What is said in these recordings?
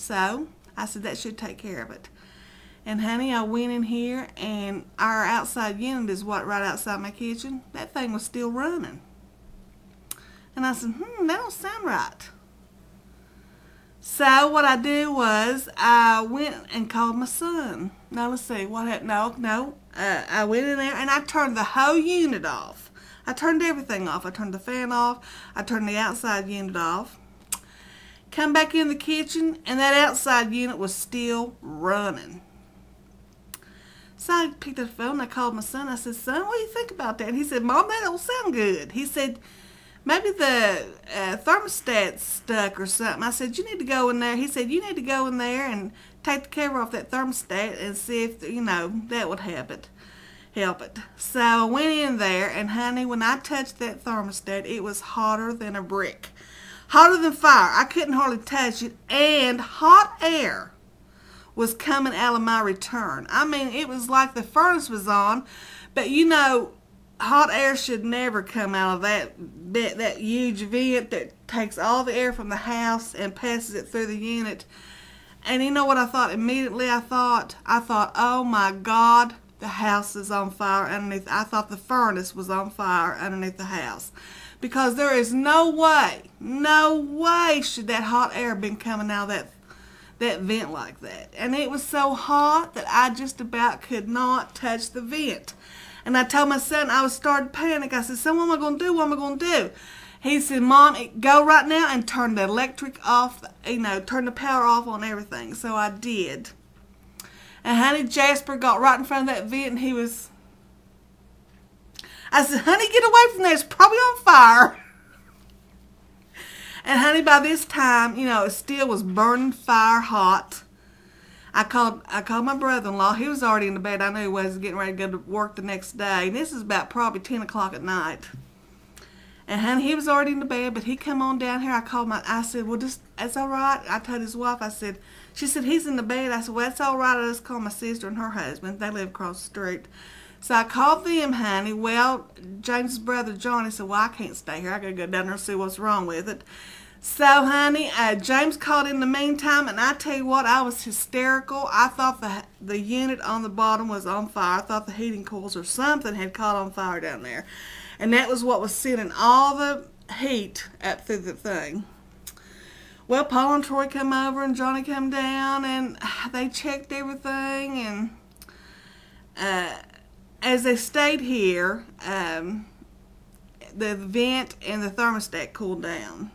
So I said that should take care of it. And honey, I went in here, and our outside unit is right outside my kitchen. That thing was still running. And I said, that don't sound right. So what I did was I went and called my son. Now let's see what happened. No. I went in there and I turned the whole unit off. I turned everything off. I turned the fan off. I turned the outside unit off. Come back in the kitchen, and that outside unit was still running. So I picked up the phone and I called my son. I said, son, what do you think about that? And he said, Mom, that don't sound good. He said, maybe the thermostat's stuck or something. I said, you need to go in there. He said, you need to go in there and take the cover off that thermostat and see if, that would help it. So I went in there, and honey, when I touched that thermostat, it was hotter than a brick. Hotter than fire. I couldn't hardly touch it, and hot air was coming out of my return. I mean, it was like the furnace was on, but hot air should never come out of that huge vent that takes all the air from the house and passes it through the unit. And you know what I thought immediately? I thought, oh my God, the house is on fire underneath. I thought the furnace was on fire underneath the house. Because there is no way should that hot air have been coming out of that vent like that. And it was so hot that I just about could not touch the vent. And I told my son, I was starting to panic. I said, son, what am I going to do? What am I going to do? He said, Mom, go right now and turn the electric off, turn the power off on everything. So I did. And honey, Jasper got right in front of that vent, and I said, honey, get away from there. It's probably on fire. And honey, by this time, it still was burning fire hot. I called my brother-in-law. He was already in the bed. I knew he was getting ready to go to work the next day. And this is about probably 10 o'clock at night. And honey, he was already in the bed, but he come on down here. I said, well, that's all right. I told his wife, she said, he's in the bed. I said, well, that's all right. I just called my sister and her husband. They live across the street. So I called them, honey. Well, James' brother, Johnny, said, well, I can't stay here. I got to go down there and see what's wrong with it. So, honey, James called in the meantime, and I tell you what, I was hysterical. I thought the unit on the bottom was on fire. I thought the heating coils or something had caught on fire down there. And that was what was sending all the heat up through the thing. Well, Paul and Troy come over, and Johnny come down, and they checked everything, and as they stayed here, the vent and the thermostat cooled down,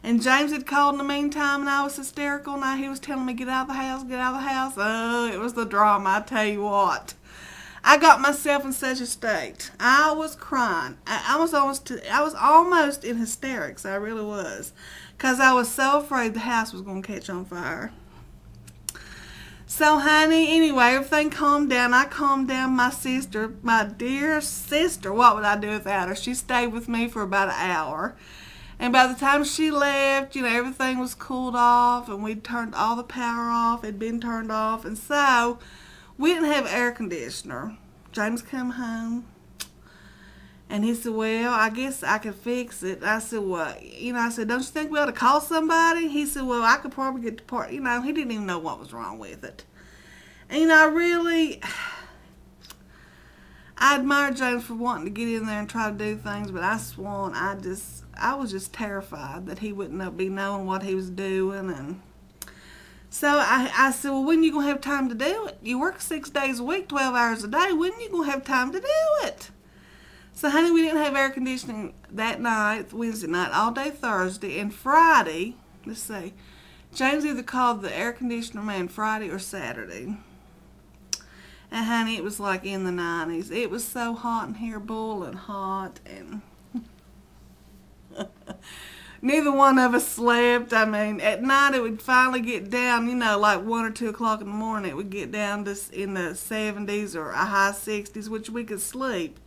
And James had called in the meantime, and I was hysterical. Now he was telling me, get out of the house, get out of the house. Oh, it was the drama, I tell you what. I got myself in such a state. I was crying. I was almost in hysterics. I really was. Because I was so afraid the house was going to catch on fire. So, honey, anyway, everything calmed down. I calmed down my sister, my dear sister. What would I do without her? She stayed with me for about an hour. And by the time she left, everything was cooled off, and we'd turned all the power off. It had been turned off. And so, we didn't have air conditioner. James come home, and he said, well, I guess I could fix it. I said, well, I said, don't you think we ought to call somebody? He said, well, I could probably get the part. He didn't even know what was wrong with it. And, I admire James for wanting to get in there and try to do things, but I sworn I was just terrified that he wouldn't be knowing what he was doing. And so I said, well, when are you going to have time to do it? You work 6 days a week, 12 hours a day. When are you going to have time to do it? So, honey, we didn't have air conditioning that night, Wednesday night, all day Thursday. And Friday, let's see, James either called the air conditioner man Friday or Saturday. And, honey, it was like in the 90s. It was so hot in here, boiling hot. And neither one of us slept. I mean, at night it would finally get down, like 1 or 2 o'clock in the morning. It would get down to in the 70s or a high 60s, which we could sleep.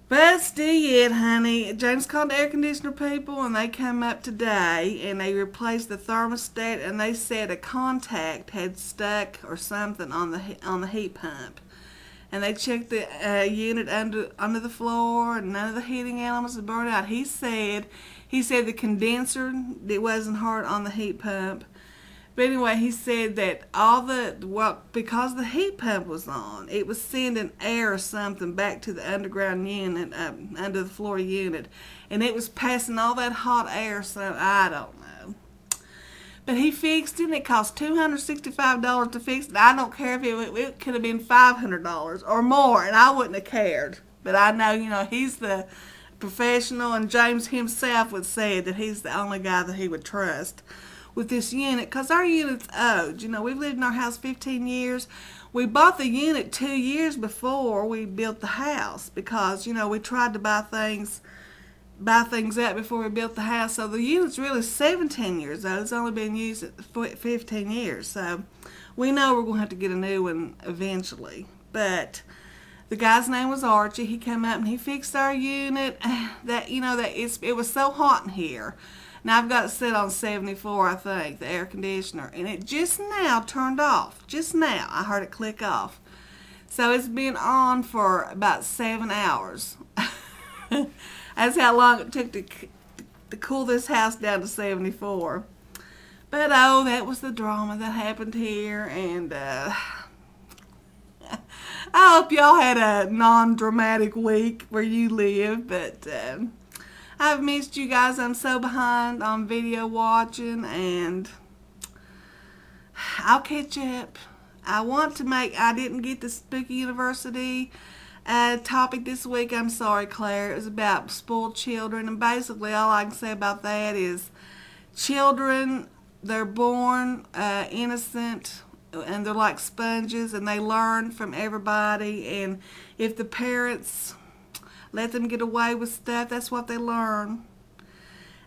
But still yet, honey, James called the air conditioner people, and they come up today, and they replaced the thermostat, and they said a contact had stuck or something on the heat pump. and they checked the unit under the floor, and none of the heating elements had burned out. He said the condenser, it wasn't hard on the heat pump. But anyway, he said that because the heat pump was on, it was sending air or something back to the underground unit, under the floor unit. And it was passing all that hot air, so I don't know. But he fixed it, and it cost $265 to fix it. I don't care if it could have been $500 or more, and I wouldn't have cared. But I know, he's the professional, and James himself would say that he's the only guy that he would trust with this unit, because our unit's old. We've lived in our house 15 years. We bought the unit 2 years before we built the house, because we tried to buy things up before we built the house. So the unit's really 17 years old. It's only been used 15 years. So we know we're going to have to get a new one eventually. But the guy's name was Archie. He came up and he fixed our unit. It was so hot in here. Now I've got it set on 74, I think, the air conditioner. And it just now turned off. Just now. I heard it click off. So it's been on for about 7 hours. That's how long it took to cool this house down to 74. But oh, that was the drama that happened here. And I hope y'all had a non-dramatic week where you live. But I've missed you guys. I'm so behind on video watching, and I'll catch up. I didn't get the Spooky University topic this week. I'm sorry, Claire. It was about spoiled children, and basically all I can say about that is children, they're born innocent, and they're like sponges, and they learn from everybody, and if the parents let them get away with stuff, that's what they learn.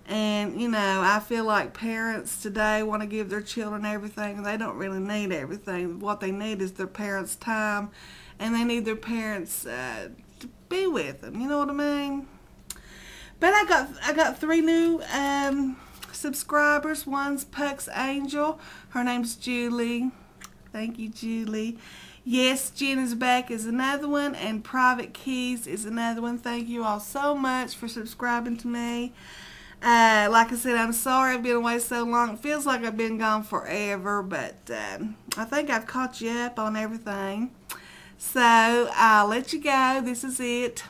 And, I feel like parents today want to give their children everything, and they don't really need everything. What they need is their parents' time, and they need their parents to be with them. You know what I mean? But I got 3 new subscribers. One's Puck's Angel. Her name's Julie. Thank you, Julie. Yes, Jen is back is another one, and Private Keys is another one. Thank you all so much for subscribing to me. Like I said, I'm sorry I've been away so long. It feels like I've been gone forever, but I think I've caught you up on everything. So I'll let you go. This is it.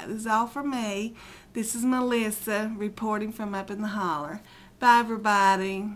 This is all from me. This is Melissa reporting from up in the holler. Bye, everybody.